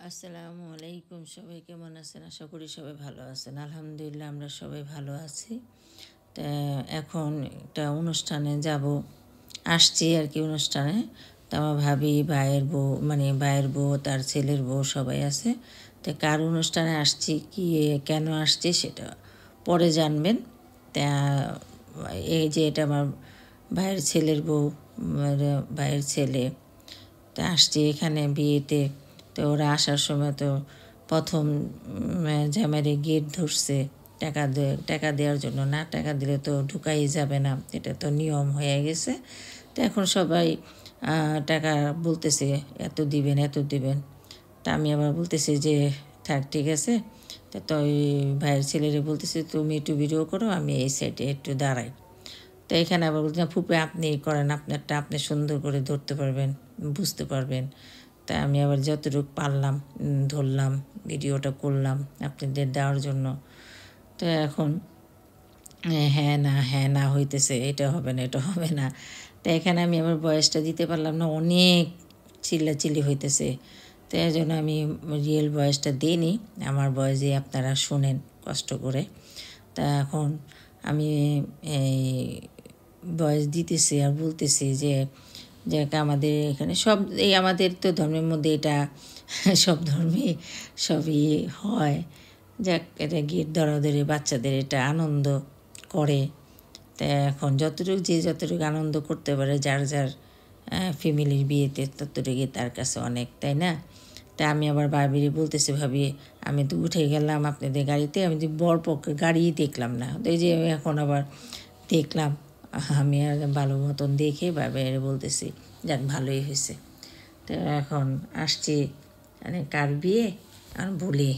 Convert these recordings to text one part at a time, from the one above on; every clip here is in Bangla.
আসসালামু আলাইকুম। সবাই কেমন আছেন? আশা করি সবাই ভালো আছেন। আলহামদুলিল্লাহ আমরা সবাই ভালো আছি। তা এখন একটা অনুষ্ঠানে যাব, আসছি আর কি অনুষ্ঠানে। তা আমার ভাবি, ভাইয়ের বউ, মানে ভাইয়ের বউ, তার ছেলের বউ সবাই আছে। তা কার অনুষ্ঠানে আসছি, কি কেন আসছি সেটা পরে জানবেন। তা এই যে এটা আমার ভাইয়ের ছেলের বউ, ভাইয়ের ছেলে। তা আসছি এখানে বিয়েতে। তো ওরা আসার সময় তো প্রথম জামাইরে গেট ধরছে টাকা দেওয়ার জন্য। না টাকা দিলে তো ঢুকাই যাবে না, এটা তো নিয়ম হয়ে গেছে। তো এখন সবাই টাকা বলতেছে এত দিবেন এত দিবেন। তা আমি আবার বলতেছি যে থাক ঠিক আছে। তো ওই ভাইয়ের ছেলেরে বলতেছি তুমি একটু ভিডিও করো, আমি এই সাইডে একটু দাঁড়াই। তো এখানে আবার বলতে ফুপে আপনি করেন, আপনারটা আপনি সুন্দর করে ধরতে পারবেন, বুঝতে পারবেন। তাই আমি আবার যতটুকু পারলাম ধরলাম, ভিডিওটা করলাম আপনাদের দেওয়ার জন্য। তো এখন হ্যাঁ না হইতেছে, এটা হবে না এটা হবে না। তো এখানে আমি আমার বয়সটা দিতে পারলাম না, অনেক চিল্লাচিল্লি হইতেছে। তো এই জন্য আমি রিয়েল বয়সটা দিইনি, আমার বয়সে আপনারা শোনেন কষ্ট করে। তা এখন আমি এই বয়স দিতেছি আর বলতেছি যে যাক আমাদের এখানে সব এই আমাদের তো ধর্মের মধ্যে এটা সব ধর্মে সবই হয়। যাক এটা গিট ধরাধরি বাচ্চাদের এটা আনন্দ করে। তা এখন যতটুকু আনন্দ করতে পারে যার যার ফ্যামিলির বিয়েতে ততটুকুই তার কাছে অনেক, তাই না? তা আমি আবার ভাবিরে বলতেছি ভাবি আমি তো উঠে গেলাম আপনাদের গাড়িতে, আমি যে বরপক্ষের গাড়িই দেখলাম না। তো এই যে এখন আবার দেখলাম, আমি আর ভালো মতন দেখে ভাবিরে বলতেছি যাক ভালোই হয়েছে। তো এখন আসছি মানে কার বিয়ে আর বলি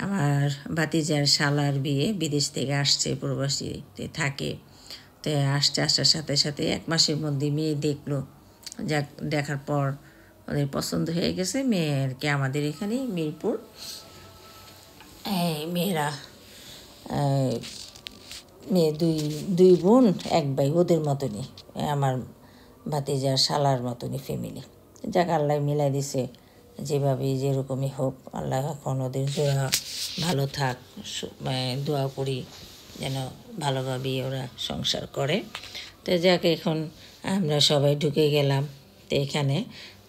আমার ভাতিজার শালার বিয়ে, বিদেশ থেকে আসছে, প্রবাসীতে থাকে। তো আসার সাথে সাথে 1 মাসের মধ্যে মেয়ে দেখলো। যাক দেখার পর ওদের পছন্দ হয়ে গেছে মেয়েরকে আমাদের এখানে মিরপুর। মেয়েরা মেয়ে দুই বোন 1 ভাই, ওদের মতনই আমার ভাতিজার শালার মতনই ফ্যামিলি। যাক আল্লাহ মিলাই দিছে, যেভাবে যেরকমই হোক আল্লাহ এখন ওদের জোড়া ভালো থাক, দোয়া করি যেন ভালোভাবেই ওরা সংসার করে। তো যাক এখন আমরা সবাই ঢুকে গেলাম। তো এখানে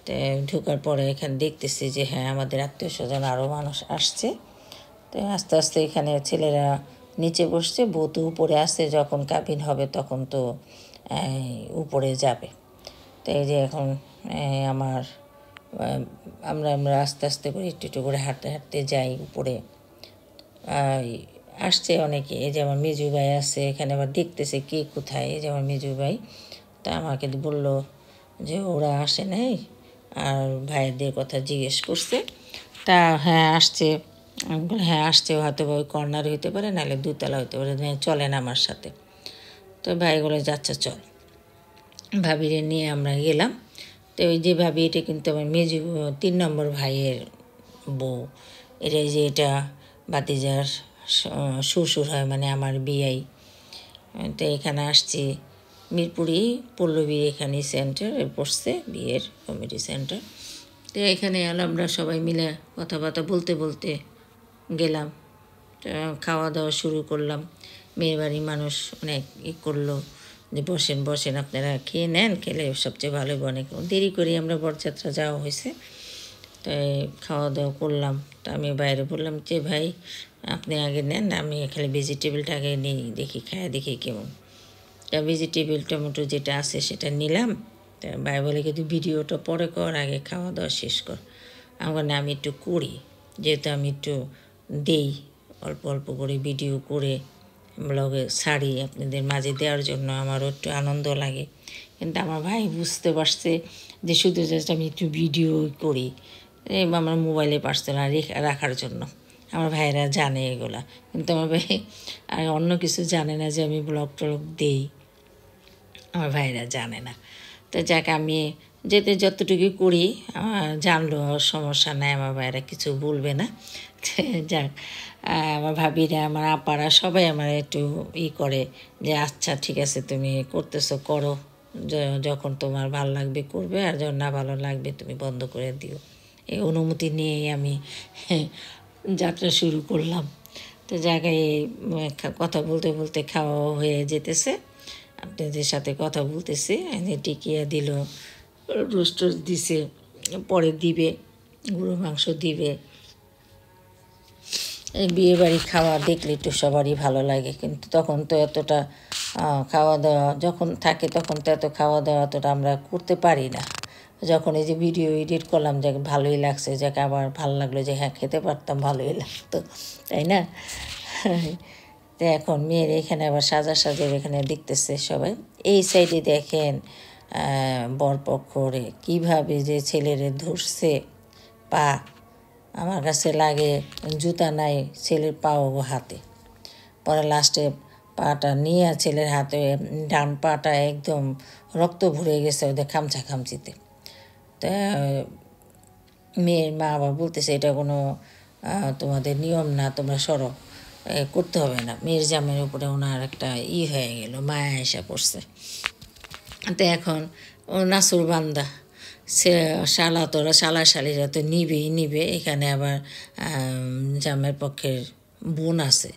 তো ঢোকার পরে এখানে দেখতেছি যে হ্যাঁ আমাদের আত্মীয় স্বজন আরও মানুষ আসছে। তো আস্তে আস্তে এখানে ছেলেরা নিচে বসছে, বউ তো উপরে আসছে, যখন কাবিন হবে তখন তো উপরে যাবে। তো এই যে এখন আমার আমরা আস্তে আস্তে করে একটু করে হাঁটতে হাঁটতে যাই উপরে। আসছে অনেকে, এই যে আমার মেজু ভাই আছে এখানে, আবার দেখতেছে কে কোথায়। এই যে আমার মেজু ভাই, তা আমাকে বললো যে ওরা আসে নাই, আর ভাইদের কথা জিজ্ঞেস করছে। তা হ্যাঁ আসছে, আমি বলি হ্যাঁ আসছে, হয়তো ওই কর্নারে হইতে পারে, নাহলে 2তলা হইতে পারে, চলেন আমার সাথে। তো ভাইগুলো যাচ্ছে চল। ভাবিরে নিয়ে আমরা গেলাম। তো ওই যে ভাবি, এটা কিন্তু আমার মেজু 3 নম্বর ভাইয়ের বউ। এটা ভাতিজার শ্বশুর হয়, মানে আমার বিয়াই। তো এখানে আসছি মিরপুরি পল্লবী এখানে সেন্টার পড়ছে, বিয়ের কমিটি সেন্টার। তো এখানে আমরা সবাই মিলে কথাবার্তা বলতে বলতে গেলাম। খাওয়া দাওয়া শুরু করলাম। মেয়ের বাড়ির মানুষ অনেক করলো যে বসেন বসেন আপনারা খেয়ে নেন, খেলে সবচেয়ে ভালো। অনেক দেরি করে আমরা বরযাত্রা যাওয়া হয়েছে। তাই খাওয়া দাওয়া করলাম। তা আমি বাইরে বললাম যে ভাই আপনি আগে নেন, আমি খালি ভেজিটেবলটা আগে নিই, দেখি খায় দেখি কেমন। তা ভেজিটেবল টমেটো যেটা আছে সেটা নিলাম। তা ভাই বলে কিন্তু ভিডিওটা পরে কর, আগে খাওয়া দাওয়া শেষ কর। আমি একটু করি, যেহেতু আমি একটু দেই অল্প অল্প করে ভিডিও করে ব্লগে ছাড়ি আপনাদের মাঝে দেওয়ার জন্য, আমারও একটু আনন্দ লাগে। কিন্তু আমার ভাই বুঝতে পারছে যে শুধু জাস্ট আমি একটু ভিডিও করি, আমার মোবাইলে পার্সোনাল রাখার জন্য। আমার ভাইয়েরা জানে এগুলা, কিন্তু আমার ভাই আর অন্য কিছু জানে না যে আমি ব্লগ টলগ দেই, আমার ভাইয়েরা জানে না। তো যাক আমি যতটুকু করি জানলো সমস্যা নাই, আমার ভাইয়েরা কিছু বলবে না। যাক আমার ভাবিরা আমার আপারা সবাই আমার একটু করে যে আচ্ছা ঠিক আছে তুমি করতেছো করো, যখন তোমার ভালো লাগবে করবে, আর যখন না ভালো লাগবে তুমি বন্ধ করে দিও, এই অনুমতি নিয়েই আমি যাত্রা শুরু করলাম। তো জায়গায় কথা বলতে বলতে খাওয়া হয়ে যেতেছে, আপনাদের সাথে কথা বলতেছি। এনে টিকিয়া দিল, রোস্ট দিছে, পরে দিবে, গরু মাংস দিবে। এই বিয়েবাড়ি খাওয়া দেখলে একটু সবারই ভালো লাগে, কিন্তু তখন তো এতটা খাওয়া দাওয়া যখন থাকে তখন তো এত খাওয়া দাওয়া এতটা আমরা করতে পারি না। যখন এই যে ভিডিও এডিট করলাম, যে ভালোই লাগছে, যাকে আবার ভালো লাগলো যে হ্যাঁ খেতে পারতাম, ভালোই লাগতো, তাই না? তো এখন মেয়ের এখানে আবার সাজের এখানে দেখতেছে সবাই। এই সাইডে দেখেন বরপক্ষরে কীভাবে যে ছেলেরে ধরছে পা, আমার কাছে লাগে জুতা নাই ছেলের পাও হাতে। পরে লাস্টে পাটা নিয়ে ছেলের হাতে, ডান পাটা একদম রক্ত ভরে গেছে ওদের খামচা খামচিতে। তা মেয়ের মা আবার বলতেছে এটা কোনো তোমাদের নিয়ম না, তোমরা সরো, করতে হবে না। মেয়ের জামের উপরে ওনার একটা হয়ে গেল, মায়া এসে পড়ছে। তো এখন ও নাসুর বান্দা, সে শালিরা তো নিবে। এখানে আবার জামের পক্ষের বোন আছে,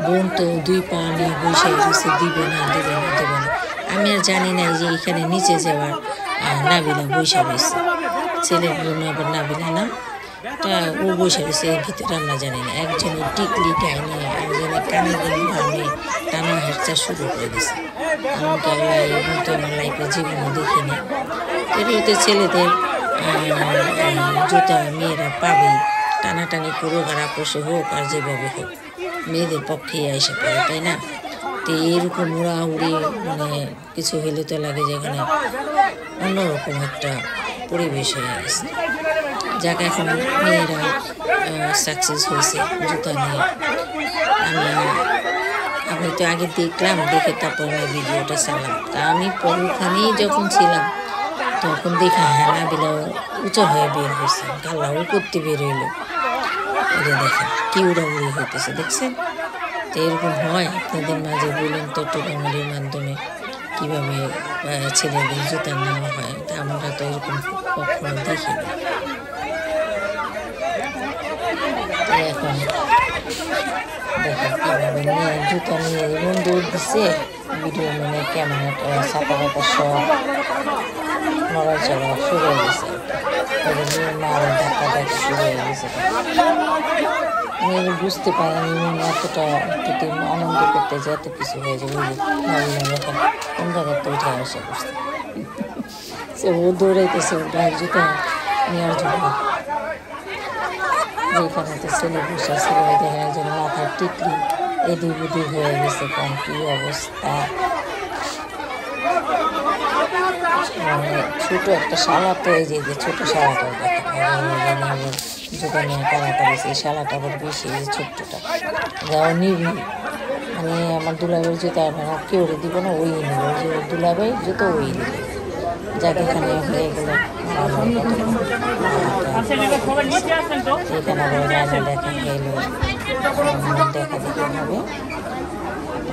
বোন তো 2 পা নিয়ে বসে বসে দিবে না। আমি আর জানি না যে এখানে নিচে যাওয়ার নাবিলা বৈশা রয়েছে, ছেলের বোন আবার নাবিলা না, তা ও বসে রয়েছে এর ভিতরে আমরা জানি না। একজনের টিকলি গাইনে, একজনের কানে ভাঙে টানা হেঁচা শুরু করে দিছে। এমনকি আমার লাইফে জীবনে দেখিনি। এগুলোতে ছেলেদের জুতা মেয়েরা পাবে, টানাটানি করুক আর আপোষে হোক আর যেভাবে হোক, মেয়েদের পক্ষেই এসে পড়ে, তাই না? তো এরকম উড়াউড়ি কিছু হলে তো লাগে যে এখানে অন্যরকম একটা পরিবেশ হয়ে গেছে। যাকে এখন মেয়েরা সাকসেস হয়েছে জুতা নিয়ে। আমি তো আগে দেখলাম, দেখে তারপর আমি ভিডিওটা চালাম। তা আমি ওখানেই যখন ছিলাম তখন দেখা হ্যাঁ নাবিলা উঁচু হয়ে বের হয়েছে, গাল্লাও করতে বের হইলো। এটা দেখেন কি উড়াউড়ি হইতেছে, দেখছেন? তো এরকম হয় আপনাদের মাঝে, বলেন তো একটু কমেডির মাধ্যমে কীভাবে ছেলেদের জুতা নেওয়া হয়। তা আমরা তো এরকম কখনো দেখিনি। এখন দেখেন কীভাবে নিয়ে জুতা নিয়ে এমন দৌড় দিচ্ছে, ভিডিও ক্যামেরাটা ছাতা পাতা সব নড়াচড়া শুরু হয়ে গেছে। তবে মেয়ের মা আবার ধাক্কা শুরু হয়ে গেছে। মেয়ে বুঝতে পারেনি এতটা আনন্দ করতে যে এত কিছু হয়ে যাবে। দেখেন কোন জায়গায় তো উঠে আসে করছে, সে ও দৌড়াইতেছে ওর গায়ের জুতা নেওয়ার জন্য। যেখানে তো ছেলে বসে ছিল, দেখেন একজন মাথার টিকলি এদিক ওদিক হয়ে গেছে, কোন কি অবস্থা। ছোট একটা শালা, তো এই যে ছোট শালাটাও দেখেন জুতা নিয়ে কারাকারি, সেই শালাটা আবার বেশি, এই যে ছোট্টটা যাও নিবি, আমার দুলাভাইয়ের জুতা কেউ দিব না, ওই নেবে, ওই যে দুলাভাই জুতো ওই নেবে। যাকে এখানে হয়ে গেল এখানে আবার দেখা গেল, দেখা দেখি হবে।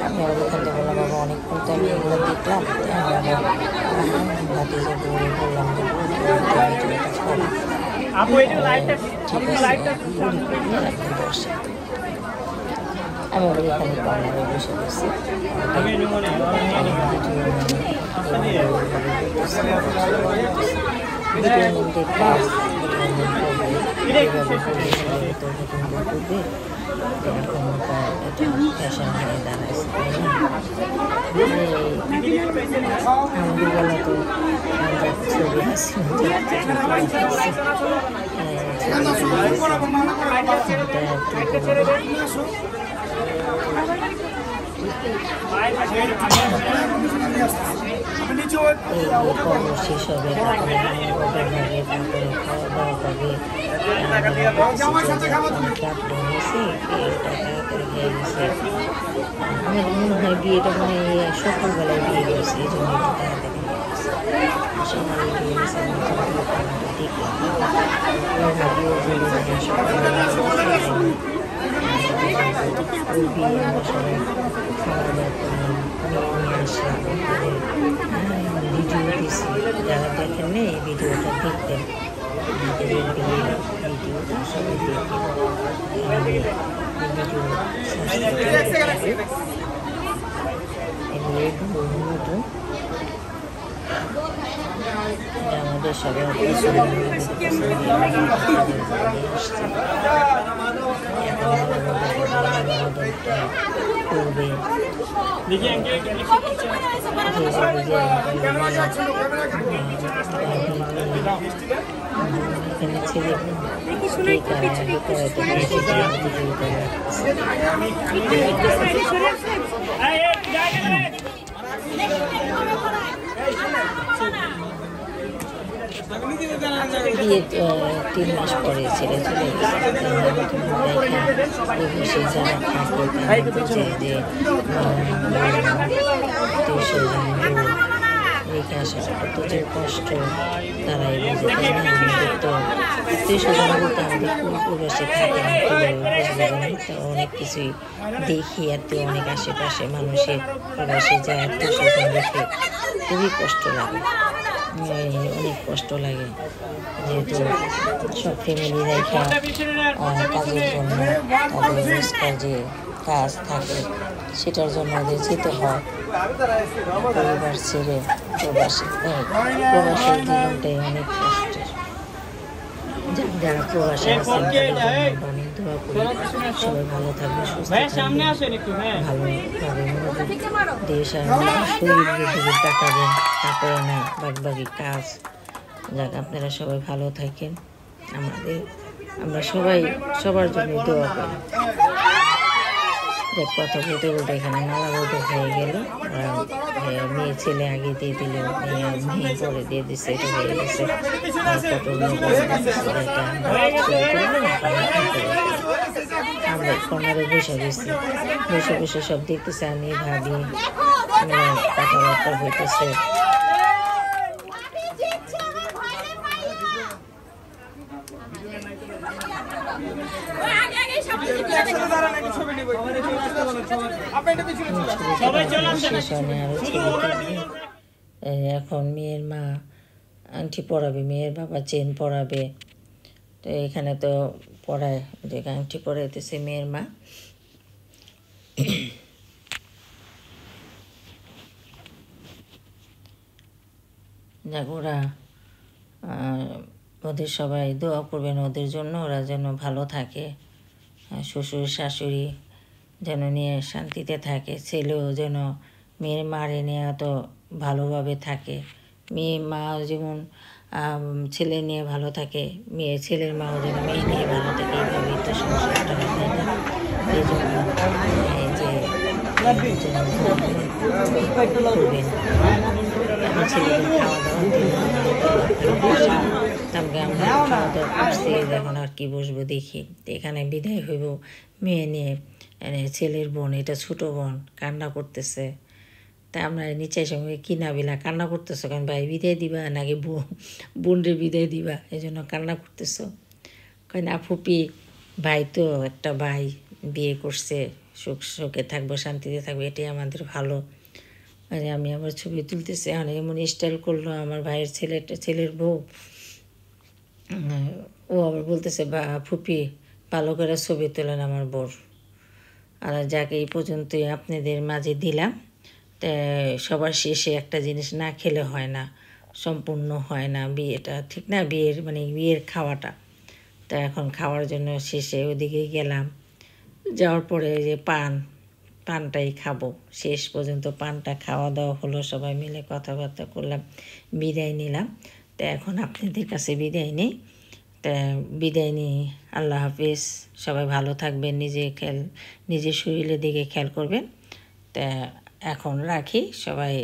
আমি আবার এখান থেকে বললাম বাবা অনেকক্ষণ তো আমি এগুলো দেখলাম, ভাতে যে বললাম যে ভিডিওটা করি, ঠিক আছে বসে। আমি আবার এখানে কর্নারে বসে গেছি, ফ্যাশন হয়ে দাঁড়াইছে, আমাদের বেলা তো ছবি খবর শেষ হবে, তারপরে তারপরে খাওয়া দাওয়া হবে। আমার মনে হয় বিয়েটা মনে হয় সকালবেলায় বিয়ে গেছে, এই জন্য ভিডিও দিচ্ছি, যারা দেখেন এই ভিডিওটা দেখবেন। সবাই দেখি আমাদের সবাই করবে এখানে ছেলে বিয়ে 3 মাস পরে ছেলে চলে গেছে যারা থাকে যে রেখে আসাটা কত যে কষ্ট তারা এই তো আত্মীয়-স্বজন বলতে আমাদের প্রবাসে থাকে অনেক কিছুই দেখি আত্মীয় অনেক আশেপাশে মানুষের প্রবাসে যায় আত্মীয়-স্বজন দেখে খুবই কষ্ট লাগে অনেক কষ্ট লাগে যেহেতু সব ফ্যামিলি রেখা কাজের জন্য তাদের রোজকার যে কাজ থাকে সেটার জন্য ওদের যেতে হয় পরিবার ছেড়ে প্রবাসের জীবনটাই অনেক কষ্টের যারা প্রবাসে আছেন তাদের জন্য অনেক দোয়া করি সবাই ভালো থাকবে সুস্থ থাকবে ভালোভাবে দেশ আর শরীরের দিকে তাকাবেন তারপরে না বাকি কাজ যাক আপনারা সবাই ভালো থাকেন আমরা সবাই সবার জন্য দোয়া করি দেখ কথা বলতে বলতে এখানে মালা বলতে হয়ে গেল মেয়ে ছেলে আগে দিয়ে দিল মেয়ে পরে দিয়ে দিচ্ছে এটা হয়ে গেছে আমরা কর্নারে বসে গেছি বসে সব দেখতেছে আমি ভাবি কথাবার্তা হইতেছে এখন মেয়ের মা আংটি পরাবে মেয়ের বাবা চেন পরাবে তো এখানে তো পড়ায় যে আংটি পরাইতেছে মেয়ের মা যাক ওরা ওদের সবাই দোয়া করবেন ওদের জন্য ওরা যেন ভালো থাকে শ্বশুর শাশুড়ি যেন নিয়ে শান্তিতে থাকে ছেলেও যেন মেয়ের মারে নিয়ে এত ভালোভাবে থাকে মেয়ে মা যেমন ছেলে নিয়ে ভালো থাকে ছেলের মাও যেন মেয়ে নিয়ে ভালো থাকে এইভাবেই তো সংসারটা হয় না এই জন্য করবেন আমার ছেলেদের খাওয়া দাওয়া আমরা খাওয়া দাওয়া করছি এখন আর কি বসবো দেখি এখানে বিদায় হইব মেয়ে নিয়ে ছেলের বোন এটা ছোট বোন কান্না করতেছে তা আমরা নিচের সঙ্গে কিনা বিলা কান্না করতেছো কারণ ভাই বিদায় দিবা নাকি বোনরে বিদায় দিবা এই জন্য কান্না করতেছো কারণ ফুপি ভাই তো একটা ভাই বিয়ে করছে সুখে থাকবো শান্তিতে থাকবো এটাই আমাদের ভালো আরে আমি আবার ছবি তুলতেছি এমন স্টাইল করলো আমার ভাইয়ের ছেলের বউ ও আবার বলতেছে বা ফুপি ভালো করে ছবি তোলেন আমার বোর আর যাকে এই পর্যন্তই আপনাদের মাঝে দিলাম তা সবার শেষে একটা জিনিস না খেলে হয় না সম্পূর্ণ হয় না বিয়েটা ঠিক না বিয়ের খাওয়াটা তা এখন খাওয়ার জন্য শেষে ওদিকে গেলাম যাওয়ার পরে যে পানটাই খাবো শেষ পর্যন্ত পানটা খাওয়া দাওয়া হলো সবাই মিলে কথাবার্তা করলাম বিদায় নিলাম তা এখন আপনাদের কাছে বিদায় নেই তা বিদায় নিই আল্লাহ হাফিজ সবাই ভালো থাকবেন নিজের শরীরের দিকে খেয়াল করবেন তা এখন রাখি সবাই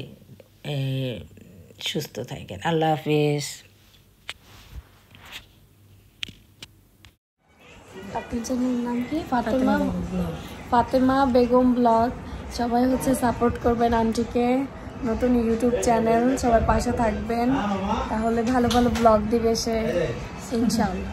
সুস্থ থাকেন আল্লাহ হাফিজ আপনার চ্যানেলের নাম কি ফাতেমা বেগম ব্লগ সবাই সাপোর্ট করবেন আন্টিকে নতুন ইউটিউব চ্যানেল সবাই পাশে থাকবেন তাহলে ভালো ভালো ব্লগ দিবে সে ইনশাআল্লাহ